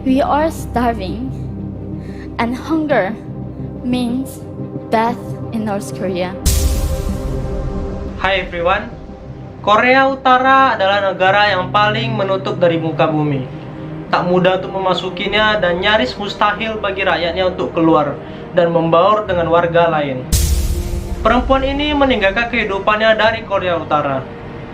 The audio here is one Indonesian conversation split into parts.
We are starving, and hunger means death in North Korea. Hai everyone, Korea Utara adalah negara yang paling menutup dari muka bumi. Tak mudah untuk memasukinya dan nyaris mustahil bagi rakyatnya untuk keluar dan membaur dengan warga lain. Perempuan ini meninggalkan kehidupannya dari Korea Utara.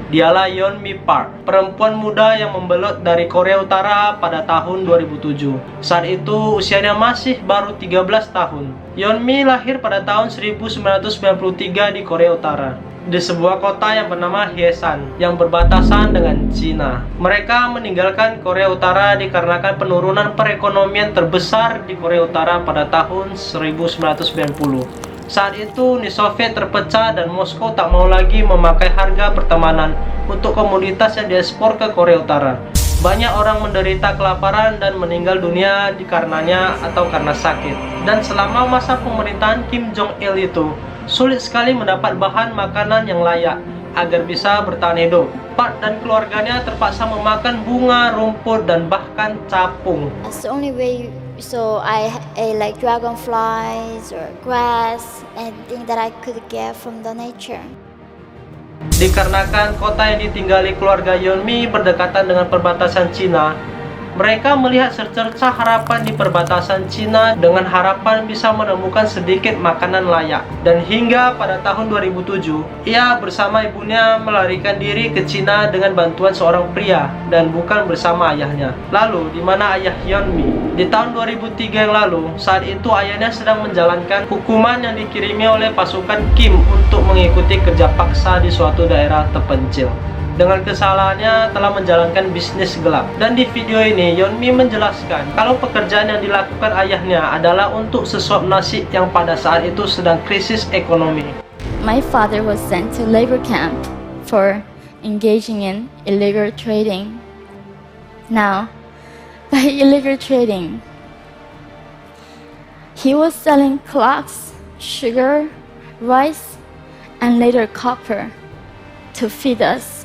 Dialah Yeonmi Park, perempuan muda yang membelot dari Korea Utara pada tahun 2007. Saat itu usianya masih baru 13 tahun. Yeonmi lahir pada tahun 1993 di Korea Utara, di sebuah kota yang bernama Hyesan yang berbatasan dengan Cina. Mereka meninggalkan Korea Utara dikarenakan penurunan perekonomian terbesar di Korea Utara pada tahun 1990. Saat itu Uni Soviet terpecah dan Moskow tak mau lagi memakai harga pertemanan untuk komoditas yang diekspor ke Korea Utara. Banyak orang menderita kelaparan dan meninggal dunia dikarenanya atau karena sakit. Dan selama masa pemerintahan Kim Jong-il itu, sulit sekali mendapat bahan makanan yang layak agar bisa bertahan hidup. Park dan keluarganya terpaksa memakan bunga, rumput, dan bahkan capung. That's the only way. So I ate like dragonflies or grass, anything that I could get from the nature. Dikarenakan kota yang ditinggali keluarga Yeonmi berdekatan dengan perbatasan Cina, mereka melihat secercah harapan di perbatasan Cina dengan harapan bisa menemukan sedikit makanan layak. Dan hingga pada tahun 2007, ia bersama ibunya melarikan diri ke Cina dengan bantuan seorang pria dan bukan bersama ayahnya. Lalu, di mana ayah Yeonmi? Di tahun 2003 yang lalu, saat itu ayahnya sedang menjalankan hukuman yang dikirimi oleh pasukan Kim untuk mengikuti kerja paksa di suatu daerah terpencil. Dengan kesalahannya telah menjalankan bisnis gelap. Dan di video ini Yeonmi menjelaskan kalau pekerjaan yang dilakukan ayahnya adalah untuk sesuap nasi yang pada saat itu sedang krisis ekonomi. My father was sent to labor camp for engaging in illegal trading. Now, by illegal trading, he was selling clocks, sugar, rice, and later copper to feed us.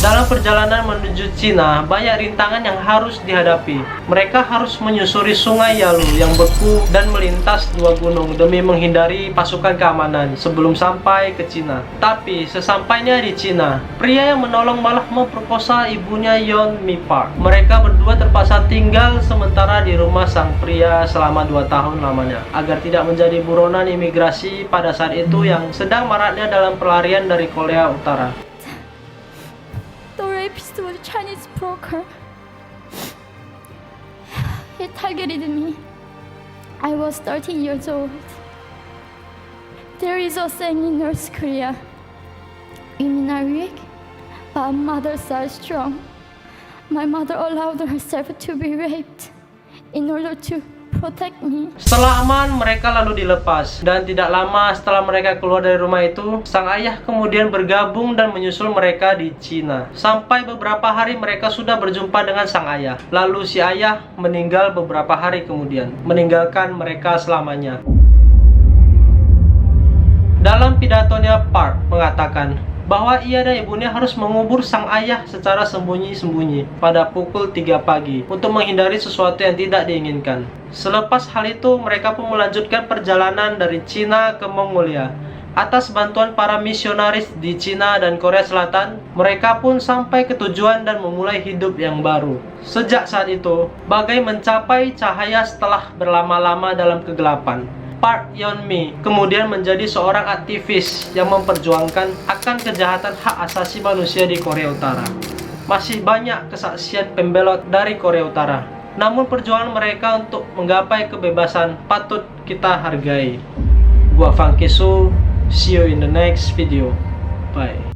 Dalam perjalanan menuju Cina, banyak rintangan yang harus dihadapi. Mereka harus menyusuri sungai Yalu yang beku dan melintas dua gunung demi menghindari pasukan keamanan sebelum sampai ke Cina. Tapi sesampainya di Cina, pria yang menolong malah memperkosa ibunya Yeonmi Park. Mereka berdua terpaksa tinggal sementara di rumah sang pria selama 2 tahun lamanya agar tidak menjadi buronan imigrasi pada saat itu yang sedang maraknya dalam pelarian dari Korea Utara. The rapist was a Chinese broker. He targeted me. I was 13 years old. There is a saying in North Korea, women are weak, but mothers are strong. My mother allowed herself to be raped in order to protect me. Setelah aman, mereka lalu dilepas. Dan tidak lama setelah mereka keluar dari rumah itu, sang ayah kemudian bergabung dan menyusul mereka di Cina. Sampai beberapa hari mereka sudah berjumpa dengan sang ayah. Lalu si ayah meninggal beberapa hari kemudian, meninggalkan mereka selamanya. Dalam pidatonya, Park mengatakan bahwa ia dan ibunya harus mengubur sang ayah secara sembunyi-sembunyi pada pukul 3 pagi untuk menghindari sesuatu yang tidak diinginkan. Selepas hal itu, mereka pun melanjutkan perjalanan dari Cina ke Mongolia. Atas bantuan para misionaris di Cina dan Korea Selatan, mereka pun sampai ke tujuan dan memulai hidup yang baru. Sejak saat itu, bagai mencapai cahaya setelah berlama-lama dalam kegelapan. Park Yeonmi kemudian menjadi seorang aktivis yang memperjuangkan akan kejahatan hak asasi manusia di Korea Utara. Masih banyak kesaksian pembelot dari Korea Utara, namun perjuangan mereka untuk menggapai kebebasan patut kita hargai. Gua Fang Kesu, see you in the next video. Bye.